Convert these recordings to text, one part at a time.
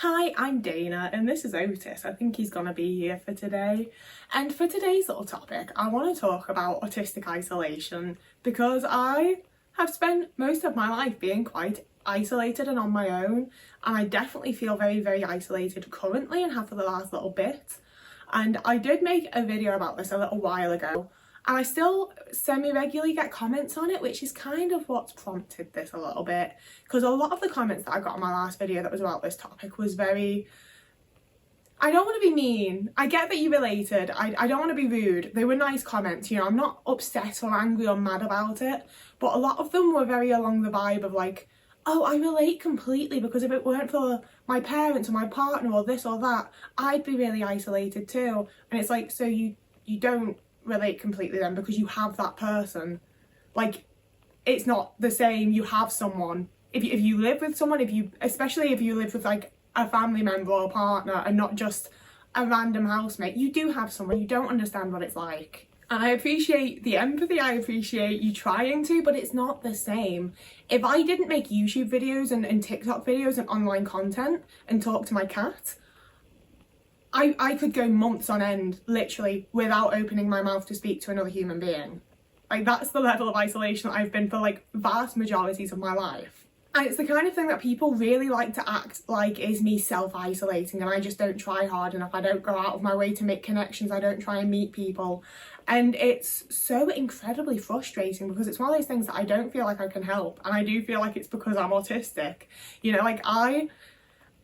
Hi, I'm Dana and this is Otis. I think he's gonna be here for today. And for today's little topic, I want to talk about autistic isolation because I have spent most of my life being quite isolated and on my own, and I definitely feel very, very isolated currently and have for the last little bit. And I did make a video about this a little while ago, and I still semi-regularly get comments on it, which is kind of what's prompted this a little bit, because a lot of the comments that I got on my last video that was about this topic was very... I don't want to be mean. I get that you related. I don't want to be rude. They were nice comments, you know, I'm not upset or angry or mad about it, but a lot of them were very along the vibe of like, oh, I relate completely because if it weren't for my parents or my partner or this or that, I'd be really isolated too. And it's like, so you don't relate completely then because you have that person. Like, it's not the same. You have someone. If you live with someone, especially if you live with like a family member or a partner and not just a random housemate, you do have someone. You don't understand what it's like. And I appreciate the empathy, I appreciate you trying to, but it's not the same. If I didn't make YouTube videos and TikTok videos and online content and talk to my cat, I could go months on end, literally, without opening my mouth to speak to another human being. Like, that's the level of isolation that I've been for, like, vast majorities of my life. And it's the kind of thing that people really like to act like is me self-isolating, and I just don't try hard enough. I don't go out of my way to make connections. I don't try and meet people. And it's so incredibly frustrating because it's one of those things that I don't feel like I can help. And I do feel like it's because I'm autistic. You know, like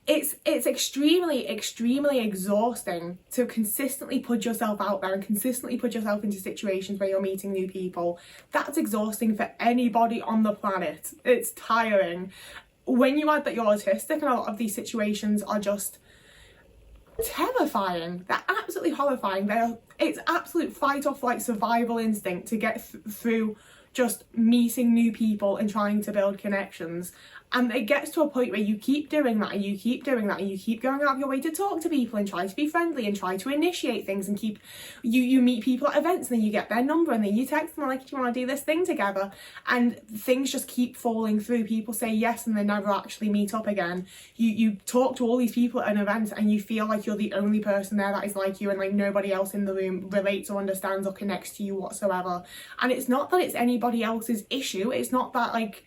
it's extremely exhausting to consistently put yourself out there and consistently put yourself into situations where you're meeting new people. That's exhausting for anybody on the planet. It's tiring. When you add that you're autistic, and a lot of these situations are just terrifying. They're absolutely horrifying. It's absolute fight or flight survival instinct to get through just meeting new people and trying to build connections. And it gets to a point where you keep doing that and you keep doing that and you keep going out of your way to talk to people and try to be friendly and try to initiate things and you meet people at events and then you get their number and then you text them like, do you want to do this thing together? And things just keep falling through. People say yes and they never actually meet up again. You talk to all these people at an event and you feel like you're the only person there that is like you, and like nobody else in the room relates or understands or connects to you whatsoever. And it's not that it's anybody else's issue. It's not that like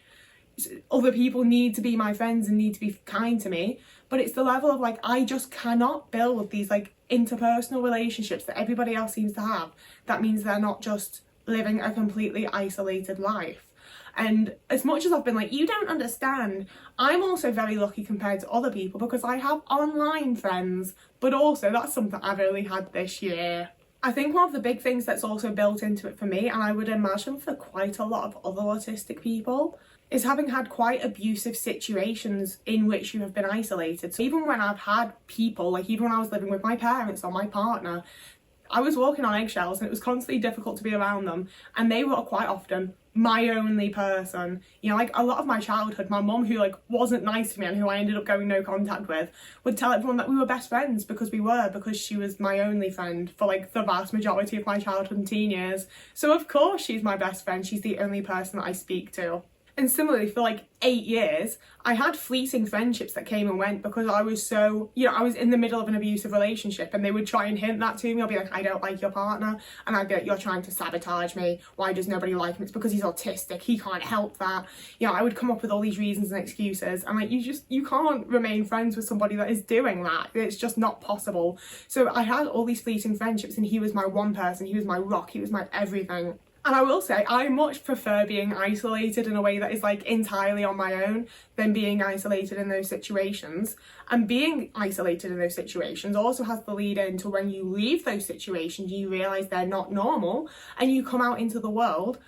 other people need to be my friends and need to be kind to me, but it's the level of like, I just cannot build these like interpersonal relationships that everybody else seems to have. That means they're not just living a completely isolated life. And as much as I've been like, you don't understand, I'm also very lucky compared to other people because I have online friends, but also that's something I've only had this year. I think one of the big things that's also built into it for me, and I would imagine for quite a lot of other autistic people, is having had quite abusive situations in which you have been isolated. So even when I've had people, like even when I was living with my parents or my partner, I was walking on eggshells and it was constantly difficult to be around them, and they were quite often my only person. You know, like a lot of my childhood, my mum, who like wasn't nice to me and who I ended up going no contact with, would tell everyone that we were best friends because she was my only friend for like the vast majority of my childhood and teen years. So of course she's my best friend, she's the only person that I speak to. And similarly, for like 8 years, I had fleeting friendships that came and went because I was so, you know, I was in the middle of an abusive relationship and they would try and hint that to me. I'll be like, I don't like your partner. And I'd be like, you're trying to sabotage me. Why does nobody like him? It's because he's autistic. He can't help that. You know, I would come up with all these reasons and excuses. And like, you can't remain friends with somebody that is doing that. It's just not possible. So I had all these fleeting friendships and he was my one person. He was my rock. He was my everything. And I will say, I much prefer being isolated in a way that is like entirely on my own than being isolated in those situations. And being isolated in those situations also has the lead into when you leave those situations, you realise they're not normal and you come out into the world.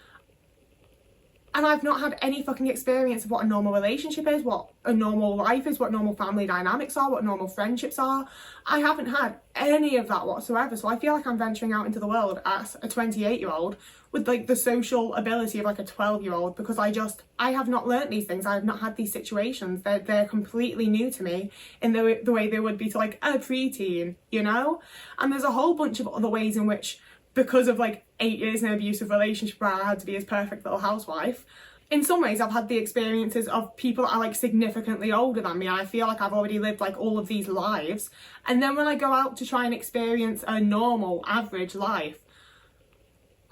And I've not had any fucking experience of what a normal relationship is, what a normal life is, what normal family dynamics are, what normal friendships are. I haven't had any of that whatsoever. So I feel like I'm venturing out into the world as a 28-year-old with like the social ability of like a 12-year-old because I have not learnt these things. I have not had these situations. They're completely new to me in the way they would be to like a preteen, you know? And there's a whole bunch of other ways in which, because of like 8 years in an abusive relationship where I had to be his perfect little housewife, in some ways I've had the experiences of people that are like significantly older than me, and I feel like I've already lived like all of these lives, and then when I go out to try and experience a normal average life,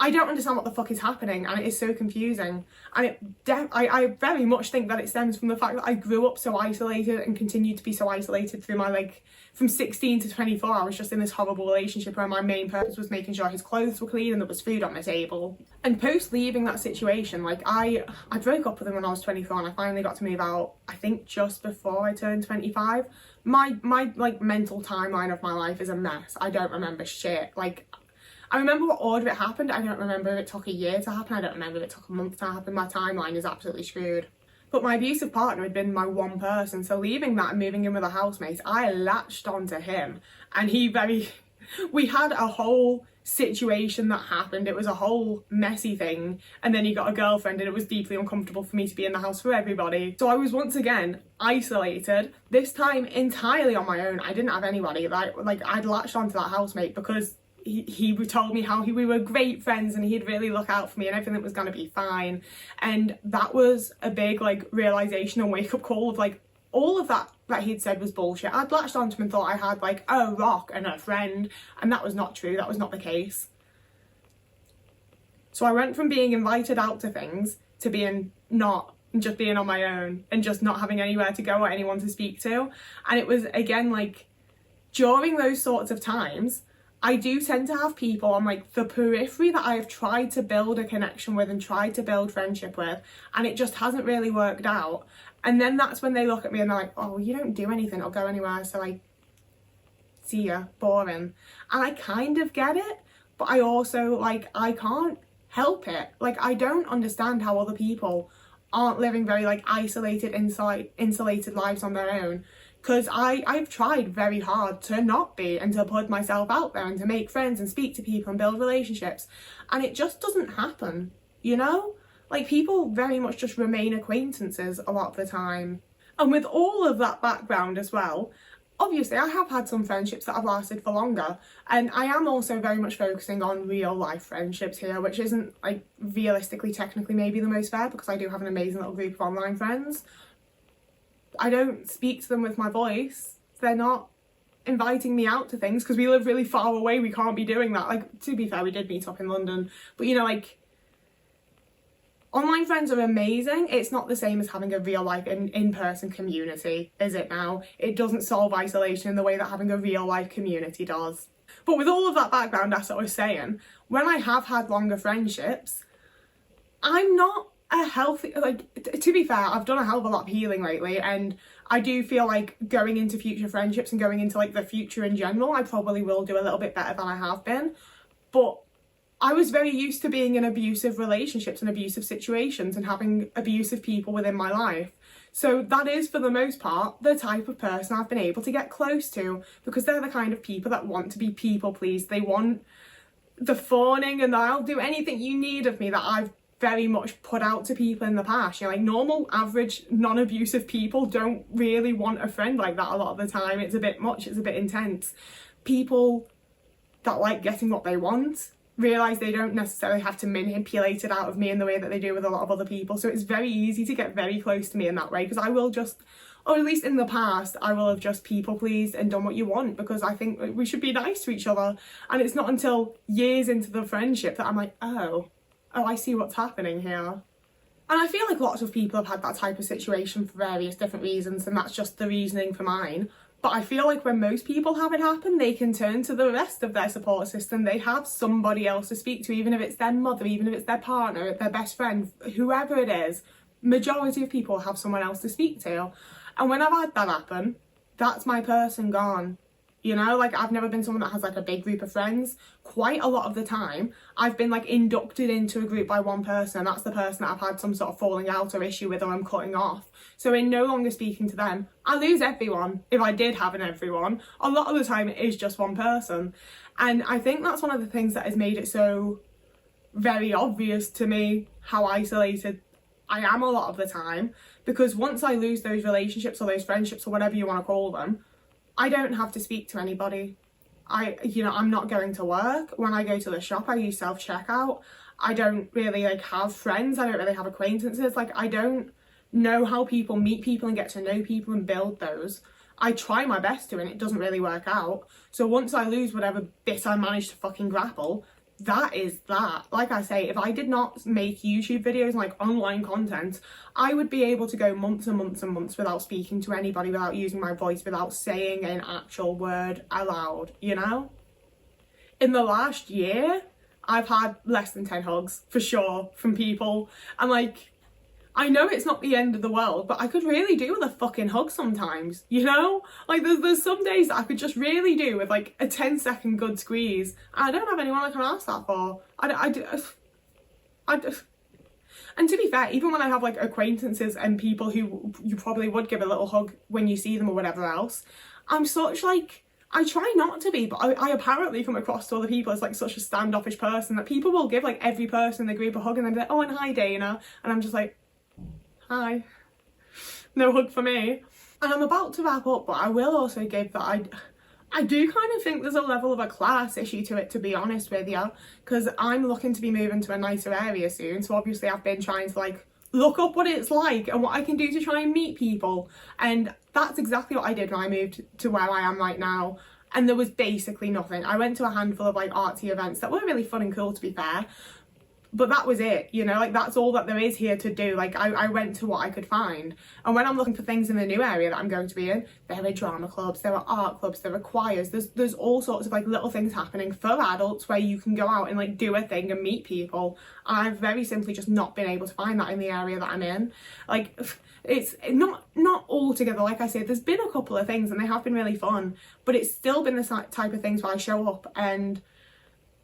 I don't understand what the fuck is happening, and it is so confusing. And I very much think that it stems from the fact that I grew up so isolated and continued to be so isolated through my, like, from 16 to 24, I was just in this horrible relationship where my main purpose was making sure his clothes were clean and there was food on my table. And post leaving that situation, like, I broke up with him when I was 24, and I finally got to move out, I think, just before I turned 25. My like, mental timeline of my life is a mess. I don't remember shit. Like, I remember what order it happened. I don't remember if it took a year to happen. I don't remember if it took a month to happen. My timeline is absolutely screwed. But my abusive partner had been my one person. So leaving that and moving in with a housemate, I latched onto him. And we had a whole situation that happened. It was a whole messy thing. And then he got a girlfriend, and it was deeply uncomfortable for me to be in the house for everybody. So I was once again isolated, this time entirely on my own. I didn't have anybody. Like I'd latched onto that housemate because he told me how we were great friends and he'd really look out for me and everything was going to be fine. And that was a big, like, realisation and wake-up call of, like, all of that he'd said was bullshit. I'd latched onto him and thought I had, like, a rock and a friend, and that was not true. That was not the case. So I went from being invited out to things to being not, and just being on my own and just not having anywhere to go or anyone to speak to. And it was, again, like, during those sorts of times, I do tend to have people on, like, the periphery that I've tried to build a connection with and tried to build friendship with, and it just hasn't really worked out. And then that's when they look at me and they're like, oh, you don't do anything or go anywhere, so I see ya, boring. And I kind of get it, but I also, like, I can't help it. Like, I don't understand how other people aren't living very, like, isolated, insulated lives on their own. Because I've tried very hard to not be and to put myself out there and to make friends and speak to people and build relationships. And it just doesn't happen, you know? Like, people very much just remain acquaintances a lot of the time. And with all of that background as well, obviously I have had some friendships that have lasted for longer. And I am also very much focusing on real life friendships here, which isn't, like, realistically, technically maybe the most fair, because I do have an amazing little group of online friends. I don't speak to them with my voice. They're not inviting me out to things because we live really far away. We can't be doing that. Like, to be fair, we did meet up in London. But, you know, like, online friends are amazing. It's not the same as having a real life in-person community, is it now? It doesn't solve isolation in the way that having a real life community does. But with all of that background, as I was saying, when I have had longer friendships, I'm not a healthy, like, to be fair, I've done a hell of a lot of healing lately, and I do feel like going into future friendships and going into, like, the future in general, I probably will do a little bit better than I have been. But I was very used to being in abusive relationships and abusive situations and having abusive people within my life. So that is, for the most part, the type of person I've been able to get close to, because they're the kind of people that want to be people pleased. They want the fawning and I'll do anything you need of me that I've very much put out to people in the past. You know, like, normal, average, non-abusive people don't really want a friend like that a lot of the time. It's a bit much, it's a bit intense. People that like getting what they want realise they don't necessarily have to manipulate it out of me in the way that they do with a lot of other people. So it's very easy to get very close to me in that way, because I will just, or at least in the past, I will have just people pleased and done what you want, because I think we should be nice to each other. And it's not until years into the friendship that I'm like, oh, I see what's happening here. And I feel like lots of people have had that type of situation for various different reasons, and that's just the reasoning for mine. But I feel like when most people have it happen, they can turn to the rest of their support system. They have somebody else to speak to, even if it's their mother, even if it's their partner, their best friend, whoever it is. Majority of people have someone else to speak to. And when I've had that happen, that's my person gone. You know, like, I've never been someone that has, like, a big group of friends. Quite a lot of the time, I've been, like, inducted into a group by one person, and that's the person that I've had some sort of falling out or issue with, or I'm cutting off. So in no longer speaking to them, I lose everyone. If I did have an everyone, a lot of the time it is just one person. And I think that's one of the things that has made it so very obvious to me how isolated I am a lot of the time. Because once I lose those relationships or those friendships or whatever you want to call them, I don't have to speak to anybody. I'm not going to work. When I go to the shop, I use self-checkout. I don't really like have friends, I don't really have acquaintances. Like, I don't know how people meet people and get to know people and build those. I try my best to, and it doesn't really work out. So once I lose whatever bit I manage to fucking grapple, that is that. Like I say, if I did not make YouTube videos and like online content, I would be able to go months and months and months without speaking to anybody, without using my voice, without saying an actual word aloud, you know? In the last year, I've had less than 10 hugs, for sure, from people. And like, I know it's not the end of the world, but I could really do with a fucking hug sometimes, you know? Like, there's some days that I could just really do with like a 10-second good squeeze. And I don't have anyone I can ask that for. And to be fair, even when I have like acquaintances and people who you probably would give a little hug when you see them or whatever else, I'm such like, I try not to be, but I apparently come across to other people as like such a standoffish person that people will give like every person in the group a hug and then be like, oh, and hi Dana. And I'm just like, hi, no hug for me. And I'm about to wrap up, but I will also give that I do kind of think there's a level of a class issue to it, to be honest with you, because I'm looking to be moving to a nicer area soon. So obviously I've been trying to like look up what it's like and what I can do to try and meet people, and that's exactly what I did when I moved to where I am right now. And there was basically nothing. I went to a handful of like artsy events that were really fun and cool, to be fair, but that was it, you know? Like, that's all that there is here to do. Like, I went to what I could find. And when I'm looking for things in the new area that I'm going to be in, there are drama clubs, there are art clubs, there are choirs, there's all sorts of like little things happening for adults where you can go out and like do a thing and meet people. And I've very simply just not been able to find that in the area that I'm in. Like, it's not altogether, like I said, there's been a couple of things and they have been really fun, but it's still been the type of things where I show up and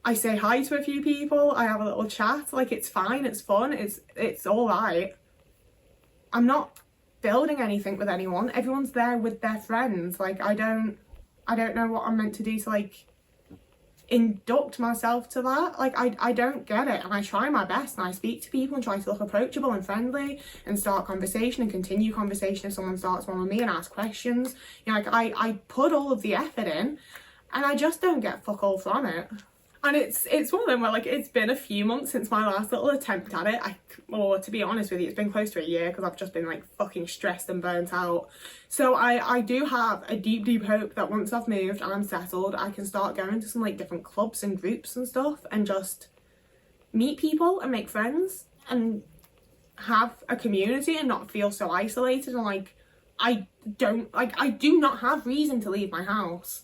I say hi to a few people, I have a little chat, like it's fine, it's fun, it's all right. I'm not building anything with anyone. Everyone's there with their friends. Like, I don't know what I'm meant to do to like induct myself to that. Like, I don't get it, and I try my best and I speak to people and try to look approachable and friendly and start conversation and continue conversation if someone starts one with me and ask questions. You know, like I put all of the effort in and I just don't get fuck all from it. And it's one of them where like it's been a few months since my last little attempt at it. Or to be honest with you, it's been close to a year because I've just been like fucking stressed and burnt out. So I do have a deep hope that once I've moved and I'm settled, I can start going to some like different clubs and groups and stuff and just meet people and make friends and have a community and not feel so isolated. And like I do not have reason to leave my house.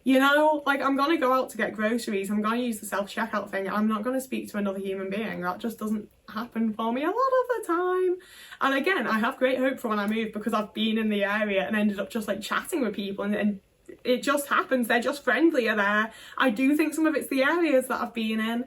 You know, like I'm gonna go out to get groceries, I'm gonna use the self-checkout thing, I'm not gonna speak to another human being. That just doesn't happen for me a lot of the time. And again, I have great hope for when I move because I've been in the area and ended up just like chatting with people and it just happens, they're just friendlier there. I do think some of it's the areas that I've been in,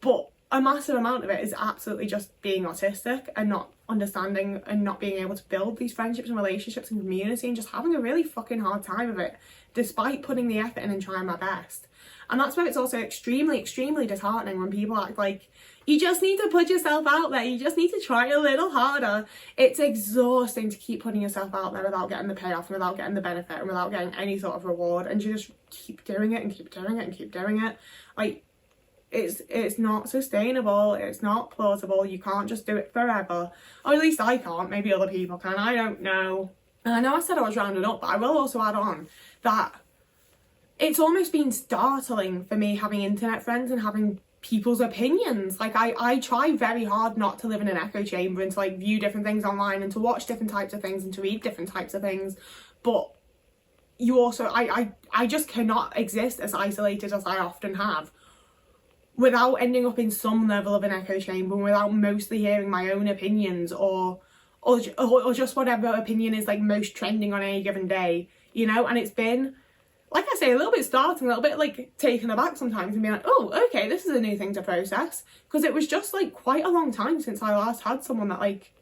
but a massive amount of it is absolutely just being autistic and not understanding and not being able to build these friendships and relationships and community and just having a really fucking hard time of it despite putting the effort in and trying my best. And that's where it's also extremely disheartening when people act like you just need to put yourself out there, you just need to try a little harder. It's exhausting to keep putting yourself out there without getting the payoff and without getting the benefit and without getting any sort of reward, and you just keep doing it and keep doing it and keep doing it. Like, it's not sustainable, it's not plausible, you can't just do it forever. Or at least I can't, maybe other people can, I don't know. And I know I said I was rounding up, but I will also add on that it's almost been startling for me having internet friends and having people's opinions. Like I try very hard not to live in an echo chamber and to like view different things online and to watch different types of things and to read different types of things, but you also, I just cannot exist as isolated as I often have without ending up in some level of an echo chamber, without mostly hearing my own opinions or just whatever opinion is like most trending on any given day, you know. And it's been, like I say, a little bit startling, a little bit like taken aback sometimes and being like, oh, okay, this is a new thing to process, because it was just like quite a long time since I last had someone that like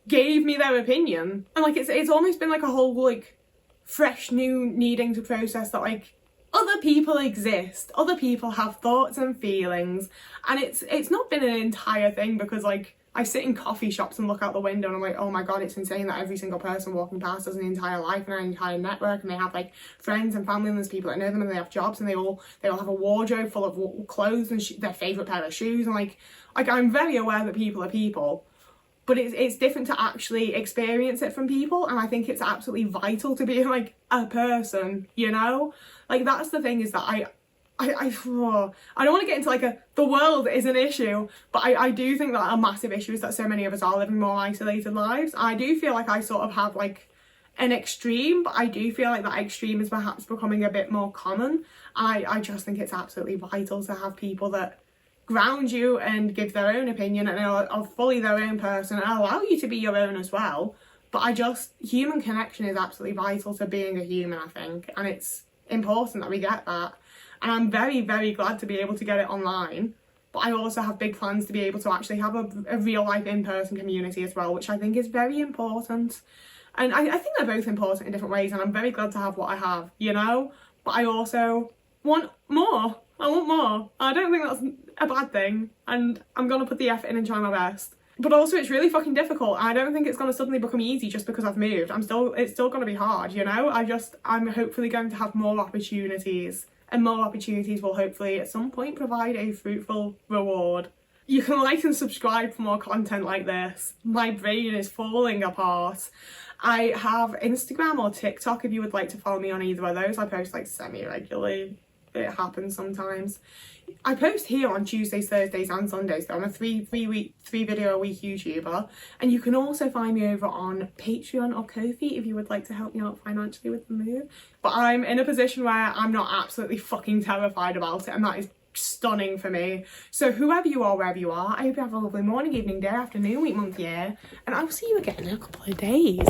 gave me their opinion, and like it's almost been like a whole like fresh new needing to process that like other people exist, other people have thoughts and feelings, and it's not been an entire thing because like I sit in coffee shops and look out the window and I'm like, oh my god, it's insane that every single person walking past has an entire life and an entire network, and they have like friends and family, and there's people that know them, and they have jobs, and they all have a wardrobe full of clothes and their favourite pair of shoes, and like I'm very aware that people are people, but it's different to actually experience it from people, and I think it's absolutely vital to be like a person, you know? Like that's the thing, is that I don't want to get into like the world is an issue, but I do think that a massive issue is that so many of us are living more isolated lives. I do feel like I sort of have like an extreme, but I do feel like that extreme is perhaps becoming a bit more common. I just think it's absolutely vital to have people that ground you and give their own opinion and are fully their own person and allow you to be your own as well. But human connection is absolutely vital to being a human, I think, and it's important that we get that. And I'm very, very glad to be able to get it online. But I also have big plans to be able to actually have a real life in-person community as well, which I think is very important. And I think they're both important in different ways, and I'm very glad to have what I have, you know? But I also want more. I want more. I don't think that's a bad thing, and I'm going to put the effort in and try my best. But also it's really fucking difficult. I don't think it's going to suddenly become easy just because I've moved. It's still going to be hard, you know? I'm hopefully going to have more opportunities. And more opportunities will hopefully at some point provide a fruitful reward. You can like and subscribe for more content like this. My brain is falling apart. I have Instagram or TikTok if you would like to follow me on either of those. I post like semi-regularly. It happens sometimes. I post here on Tuesdays, Thursdays and Sundays, so I'm a three video a week YouTuber, and you can also find me over on Patreon or Ko-fi if you would like to help me out financially with the move. But I'm in a position where I'm not absolutely fucking terrified about it, and that is stunning for me. So whoever you are, wherever you are, I hope you have a lovely morning, evening, day, afternoon, week, month, year, and I will see you again in a couple of days.